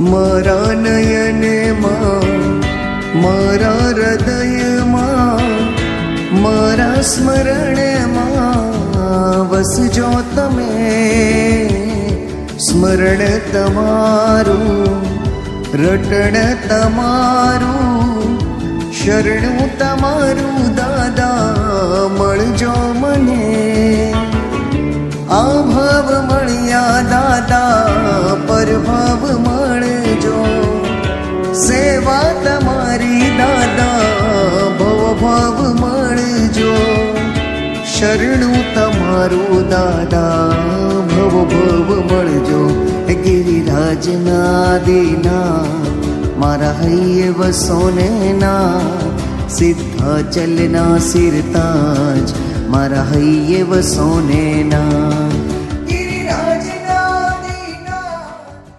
મારા નયનમાં મારા હૃદયમાં મારા સ્મરણમાં વસજો તમે. સ્મરણ તમારું રટણ તમારું શરણું તમારું દાદા મળજો મને. આ ભાવ મળ્યા દાદા પરભાવ મળજો. સેવા તમારી દાદા ભવભાવ મળજો. શરણું તમારું દાદા ભવભાવ મળજો. ગિરિરાજના દીના મારા હૈયે વસોને ના સિદ્ધાચલના સિરતાજ મારા હૈયે વસોને ના.